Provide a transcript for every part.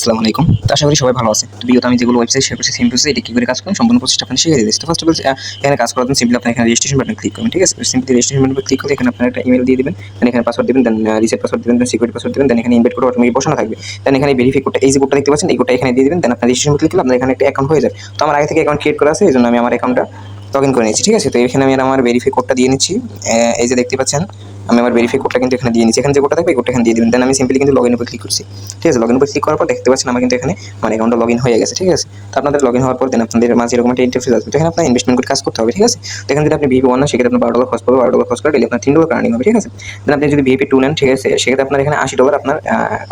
আসসালামু আলাইকুম। তো আশা করি সবাই ভালো আছে। তো বিগত আমি যেগুলো ওয়েবসাইট শেয়ার করছি সেম প্রসেসে এটা কি করে কাজ করেন সম্পূর্ণ প্রসেসটা আপনাকে শিখিয়ে দিচ্ছি। তো ফার্স্ট অফ অল এখানে কাজ করার জন্য সিম্পলি আপনি এখানে রেজিস্ট্রেশন বাটন ক্লিক করবেন, ঠিক আছে? সিম্পলি রেজিস্ট্রেশন বাটন ক্লিক করে এখানে আপনার একটা ইমেল দিয়ে দিবেন, দেন এখানে পাসওয়ার্ড দিবেন, দেন রিসেট পাসওয়ার্ড দিবেন, দেন সিকিউরিটি পাসওয়ার্ড দিবেন, দেন এখানে ইনভাইট কোড অটোমেটিক বসানো থাকবে। দেন এখানে ভেরিফাই কোডটা, এই যে কোডটা দেখতে পাচ্ছেন এই কোডটা এখানে দিয়ে দিবেন, দেন আপনার রেজিস্ট্রেশন ক্লিক করলে আপনার এখানে একটা অ্যাকাউন্ট হয়ে যায়। তো আমার আগে থেকে অ্যাকাউন্ট ক্রিয়েট করা আছে, এইজন্য আমি আমার অ্যাকাউন্টটা লগ ইন করে নিচ্ছি, ঠিক আছে? তো এখানে আমি আমার ভেরিফাই কোডটা দিয়ে নিচ্ছি। এই যে দেখতে পাচ্ছেন আমি আমার ভেরিফাই কোডটা কিন্তু এখানে দিয়ে নিচ্ছি। এখানে যে কোডটা থাকবে এই কোডটা এখানে দিয়ে দিবেন, দেন আমি সিম্পলি কিন্তু লগ ইন উপর ক্লিক করছি, ঠিক আছে? লগ ইন উপর ক্লিক করার পর দেখতে পাচ্ছেন আমার কিন্তু এখানে আমার অ্যাকাউন্টটা লগ ইন হয়ে গেছে, ঠিক আছে? তো আপনাদের লগ ইন হওয়ার পর দেন আপনাদের মাঝে এরকম একটা ইন্টারফেস আসবে। তো এখানে আপনার ইনভেস্টমেন্ট করে কাজ করতে হবে, ঠিক আছে? তো এখানে যদি আপনি ভিপি 1 নেন সেক্ষেত্রে আপনার $12 খরচ পড়বে, $12 খরচ করে ডেইলি আপনার $3 আর্নিং হবে, ঠিক আছে? দেন আপনি যদি ভিপি 2 নেন, ঠিক আছে, সেক্ষেত্রে আপনার এখানে $80 আপনার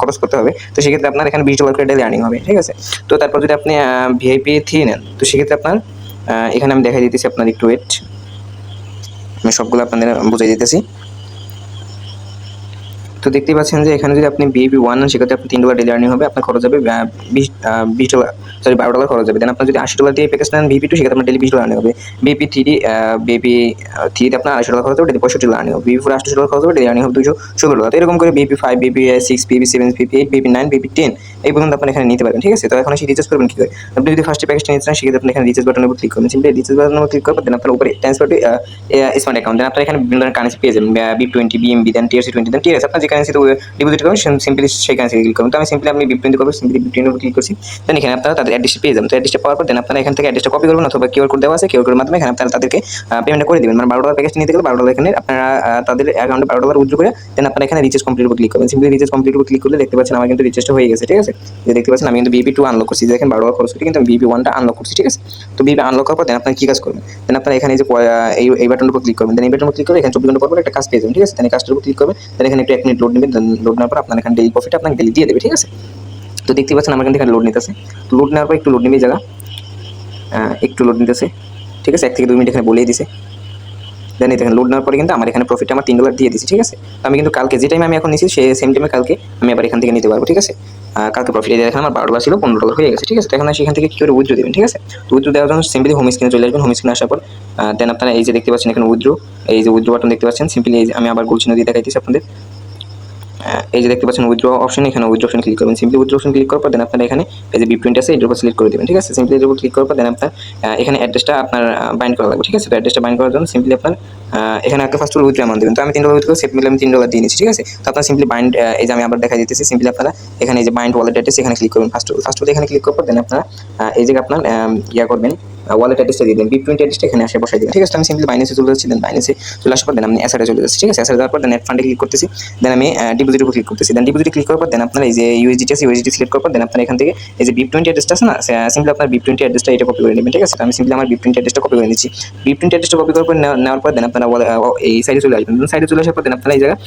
খরচ করতে হবে। তো সেক্ষেত্রে আপনার এখানে $20 করে ডেইলি আর্নিং হবে, ঠিক আছে? তো তারপর যদি আপনি ভিআইপি 3 নেন, তো সেক্ষেত্রে আপনার এখানে আমি দেখাই দিতেছি, আপনার একটু ওয়েট, আমি সবগুলো আপনাদের বুঝাই দিতেছি। তো দেখতেই পাচ্ছেন যে এখানে যদি আপনি ভিআইপি 1 নেন সেক্ষেত্রে আপনার $3 ডেইলি আর্নিং হবে, আপনার খরচ হবে $20 সরি $12 খরচ হবে। দেন আপনার যদি $80 দিয়ে প্যাকেজ নেন ভিপি 2 সেক্ষেত্রে আপনার ডেইলি $20 আর্নিং হবে। ভিপি 3 তে আপনার $250 খরচ হবে, ডেইলি $65 আর্নিং হবে। ভিপি 4 $88 খরচ হবে, ডেইলি আর্নিং হবে $216। তো এরকম করে VP 5, VP 6, VP 7, VP 8, VP 9, VP 10 এই পর্যন্ত আপনি এখানে নিতে পারবেন, ঠিক আছে? তো এখন আসি রিচার্জ করবেন কি করে। আপনি যদি ফার্স্টে প্যাকেজটা নিতে চান সেক্ষেত্রে আপনি এখানে রিচার্জ বাটনের উপর ক্লিক করবেন। সিম্পলি রিচার্জ বাটনের উপর ক্লিক করবেন, দেন আপনার উপরে ট্রান্সফার টু স্মার্ট অ্যাকাউন্ট, দেন আপনার এখানে বিভিন্ন ধরনের কারেন্সি পেয়ে যাবেন, BIP20, বিএমবি, দেন TRC20, দেন TRS আপনার যে কারেন্সিতে ডিপোজিট করবেন সিম্পলি সেই কারেন্সি ক্লিক করবেন। তো আমি সিম্পলি BIP20 করবো, সিম্পলি BIP20 উপর ক্লিক করছি। দেন এখানে আপনারা তাদের অ্যাড্রেসটা পেয়ে যাবেন। তো অ্যাড্রেসটা পাওয়ার পর দেন আপনারা এখান থেকে অ্যাড্রেসটা কপি করবেন অথবা কিউআর কোড দেওয়া আছে, কিউআর কোডের মাধ্যমে এখানে আপনারা তাদেরকে পেমেন্টটা করে দিবেন। মানে $12 প্যাকেজটা নিতে গেলে $12 এখানে আপনারা তাদের অ্যাকাউন্টে $12 উইথড্র করে দেন আপনারা এখানে রিচার্জ কমপ্লিট উপর ক্লিক করবেন। সিম্পলি রিচার্জ কমপ্লিট উপর ক্লিক করলে দেখতে পাচ্ছেন আমার কিন্তু রিচার্জটা হয়ে গেছে, ঠিক আছে? যে দেখতে পাচ্ছেন আমি কিন্তু ভিপি 2 আনলক করছি, দেখেন $12 খরচ করে কিন্তু আমি ভিপি 1টা আনলক করছি, ঠিক আছে? তো ভিপি আনলক করার পর দেন আপনারা কি কাজ করবেন, দেন আপনারা এখানে যে এই বাটনের উপর ক্লিক করবেন, দেন এই বাটনের উপর ক্লিক করে এখানে 24 ঘন্টা পর একটা কাজ পেয়ে যাবেন, ঠিক আছে? দেন এই কাজটার উপর ক্লিক করবেন, দেন এখানে একটু 1 মিনিট লোড নেবেন, দেন লোড নেওয়ার পর আপনার এখানে ডেইলি প্রফিট আপনাকে ডেইলি দিয়ে দেবে, ঠিক আছে? তো দেখতে পাচ্ছেন আমার কিন্তু এখানে লোড নিতেছে। তো লোড নেওয়ার পর একটু লোড নেবে জায়গা, একটু লোড নিতেছে, ঠিক আছে? 1 থেকে 2 মিনিট এখানে বলেই দিছে। দেন এই দেখেন লোড নেওয়ার পরে কিন্তু আমার এখানে প্রফিটটা আমার $3 দিয়ে দিয়েছি, ঠিক আছে? তো আমি কিন্তু কালকে যে টাইমে আমি এখন নিয়েছি সেই সেম টাইমে কালকে আমি আবার এখান থেকে নিতে পারবো, ঠিক আছে? কালকে প্রফিট দেখেন আমার $12 ছিল $15 হয়ে গেছে, ঠিক আছে? তো এখন সেখান থেকে কী করে উইথড্র দেবেন, ঠিক আছে? তো উইথড্র দেওয়ার জন্য সিম্পলি হোম স্ক্রিনে চলে আসবেন। হোম স্ক্রিনে আসার পর দেন আপনারা এই যে দেখতে পাচ্ছেন এখানে উইথড্র, এই যে উইথড্র বাটন দেখতে পাচ্ছেন, সিম্পলি এই যে আমি আবার গোল চিহ্ন দিয়ে দেখাইতেছি আপনাদের। এই যে দেখতে পাচ্ছেন উইথড্র অপশন, এখানে উইথড্র অপশন ক্লিক করবেন। সিম্পলি উইথড্র অপশন ক্লিক করার পর দেন আপনারা এখানে এই যে BIP20 আছে এটার উপর সিলেক্ট করে দেবেন, ঠিক আছে? সিম্পলি এর উপর ক্লিক করার পর দেন আপনার এখানে অ্যাড্রেসটা আপনার বাইন্ড করা লাগবে, ঠিক আছে? তো অ্যাড্রেসটা বাইন্ড করার জন্য সিম্পলি আপনার এখানে একটা ফার্স্ট উইথড্র অ্যামাউন্ট দেবেন। তো আমি $3 উইথড্র সেট মিলে আমি $3 দিয়ে নিচ্ছি, ঠিক আছে? তো আপনার সিম্পলি বাইন্ড, এই যে আমি আবার দেখা দিতেছি, সিম্পলি আপনারা এখানে এই যে বাইন্ড ওয়ালেট অ্যাড্রেস এখানে ক্লিক করবেন। ফার্স্ট এখানে ক্লিক করার পর দেন আপনারা এই যে আপনার করবেন ওয়ালেট অ্যাড্রেসটা দিয়ে দেবেন, BIP20 অ্যাড্রেসটা এখানে আসে বসাই দেবেন, ঠিক আছে? তো আমি সিম্পলি বাইন্যান্সে চলে যাচ্ছি, দেন বাইন্যান্সে চলে আসার পর দেন আমি অ্যাসেটে চলে যাচ্ছি, ঠিক আছে? অ্যাসেটে যাওয়ার পর দেন নেট ফান্ডে ক্লিক করতেছি, দেন আমি ডিপোজিট উপর ক্লিক করতেছি। দেন ডিপোজিটে ক্লিক করার পর দেন আপনার এই যে USDT আছে USDT সিলেক্ট করার পর দেন আপনার এখান থেকে এই যে BIP20 অ্যাড্রেসটা আছে না, সিম্পলি আপনার BIP20 অ্যাড্রেসটা এটা কপি করে নেবেন, ঠিক আছে? তো আমি সিম্পলি আমার BIP20 অ্যাড্রেসটা কপি করে নিচ্ছি। BIP20 অ্যাড্রেসটা কপি করার পর নেওয়ার পর দেন আপনারা এই সাইডে চলে আসবেন। সাইডে চলে আসার পর দেন আপনারা এই জায়গায়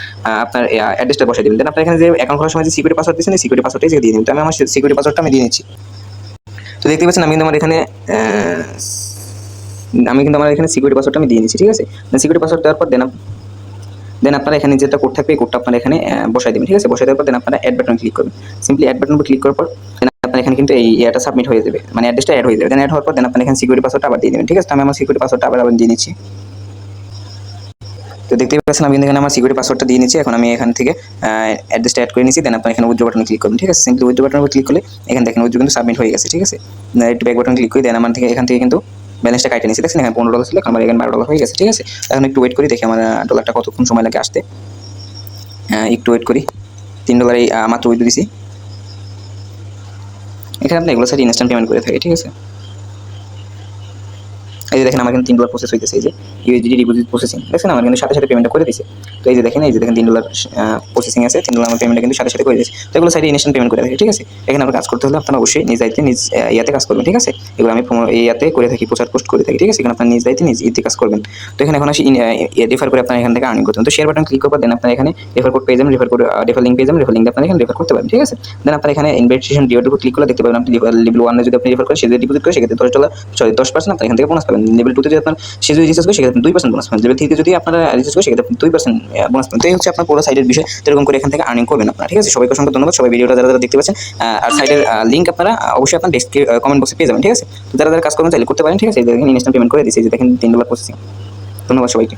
আপনার অ্যাড্রেসটা বসাই দেবেন। দেন আপনার এখানে যে অ্যাকাউন্ট খোলার সময় যে সিকিউরিটি পাসওয়ার্ড দিয়েছেন এই সিকিউরিটি পাসওয়ার্ডটা এই জায়গায় দিয়ে দিন। তো আমি আমার সিকিউরিটি পাসওয়ার্ডটা আমি দিয়ে নিচ্ছি। তো দেখতে পাচ্ছেন আমি কিন্তু আমার এখানে সিকিউরিটি পাসওয়ার্ডটা আমি দিয়ে নিচ্ছি, ঠিক আছে? সিকিউরিটি পাসওয়ার্ড দেওয়ার পর দেন আপনারা এখানে যেটা কোড থাকবে এই কোডটা আপনারা এখানে বসাই দেবেন, ঠিক আছে? বসাই দেওয়ার পর দেন আপনারা অ্যাড বাটন ক্লিক করবেন। সিম্পলি অ্যাড বাটন উপর ক্লিক করার পর দেন আপনার এখানে কিন্তু এই ইয়াটা সাবমিট হয়ে যাবে, মানে অ্যাড্রেসটা অ্যাড হয়ে যাবে। দেন অ্যাড হওয়ার পর দেন আপনারা এখানে সিকিউরিটি পাসওয়ার্ডটা আবার দিয়ে দেবেন, ঠিক আছে? তো আমি আমার সিকিউরিটি পাসওয়ার্ডটা আবার দিয়ে নিচ্ছি। তো দেখতে পাচ্ছেন আমি এখানে আমার সিকিউরিটি পাসওয়ার্ডটা দিয়ে নিচ্ছি। এখন আমি এখান থেকে অ্যাড্রেসটা অ্যাড করে নিচ্ছি। দেন আপনার এখানে উইথড্র বাটনে ক্লিক করবেন, ঠিক আছে? সিম্পলি উইথড্র বাটনের উপর ক্লিক করলে এখানে দেখেন উইথড্র কিন্তু সাবমিট হয়ে গেছে, ঠিক আছে? একটু ব্যাক বাটন ক্লিক করে দেন আমার থেকে এখান থেকে কিন্তু ব্যালেন্সটা কাটে নিচ্ছি, দেখছেন এখানে $15 ছিল, আমার এখানে $12 হয়ে গেছে, ঠিক আছে? এখন একটু ওয়েট করি, দেখি আমার ডলারটা কতক্ষণ সময় লাগে আসতে। একটু ওয়েট করি। $3 মাত্র উইথড্র দিছি। এখানে আপনি এগুলো সাইড ইনস্ট্যান্ট পেমেন্ট করে থাকে, ঠিক আছে? এই যে দেখেন আমার কিন্তু $3 প্রসেস হইতেছে, এই যে USDT ডিপোজিট প্রসেসিং, দেখছেন আমার কিন্তু সাথে সাথে পেমেন্টটা করে দিয়েছে। তো এই যে দেখেন $3 প্রসেসিং আছে, $3 আমার পেমেন্টটা কিন্তু সাথে সাথে করে দিয়েছে। তো এগুলো সাইডে ইনস্ট্যান্ট পেমেন্ট করে থাকে, ঠিক আছে? এখানে আপনার কাজ করতে হলে আপনারা অবশ্যই নিজ দায়িত্বে নিজ ইয়াতে কাজ করবেন, ঠিক আছে? এগুলো আমি ইয়াতে করে থাকি, প্রচার পোস্ট করে থাকি, ঠিক আছে? এখানে আপনার নিজ দায়িত্বে নিজ ইতে কাজ করবেন। তো এখানে এখন আসি রেফার করে আপনারা এখান থেকে আর্নিং করতে হবে। তো শেয়ার বাটন ক্লিক করার পর দেন আপনারা এখানে রেফার কোড পেয়ে যাবেন, রেফার লিঙ্ক পেয়ে যাবেন, রেফার লিঙ্ক আপনারা এখানে রেফার করতে পারবেন, ঠিক আছে? দেন আপনারা এখানে ইনভাইটেশন ডিওর উপর ক্লিক করলে দেখতে পাবেন আপনি লেভেল 1 এ যদি আপনি রেফার করেন সেটা ডিপোজিট করে সেক্ষেত্রে $10% আপনারা এখান থেকে বোনাস পাবেন। লেভেল 2 তে যদি আপনার সে যদি রিচার্জ করে সেক্ষেত্রে 2% বোনাস পাবেন। লেভেল 3 তে যদি আপনারা রিচার্জ করে সেক্ষেত্রে 2% বোনাস পাবেন। তো এই হচ্ছে আপনার পুরো সাইডের বিষয়। তো এরকম করে এখান থেকে আর্নিং করবেন আপনারা, ঠিক আছে? সবাইকে অসংখ্য ধন্যবাদ। সবাই ভিডিওটা যারা দেখতে পাচ্ছেন আর সাইডের লিঙ্ক আপনারা অবশ্যই আপনার কমেন্ট বক্সে পেয়ে যাবেন, ঠিক আছে? তো যারা কাজ করবেন চাইলে করতে পারেন, ঠিক আছে? এই দেখেন ইনস্ট্যান্ট পেমেন্ট করে দিয়েছে, যে দেখেন $3 প্রসেসিং। ধন্যবাদ সবাইকে।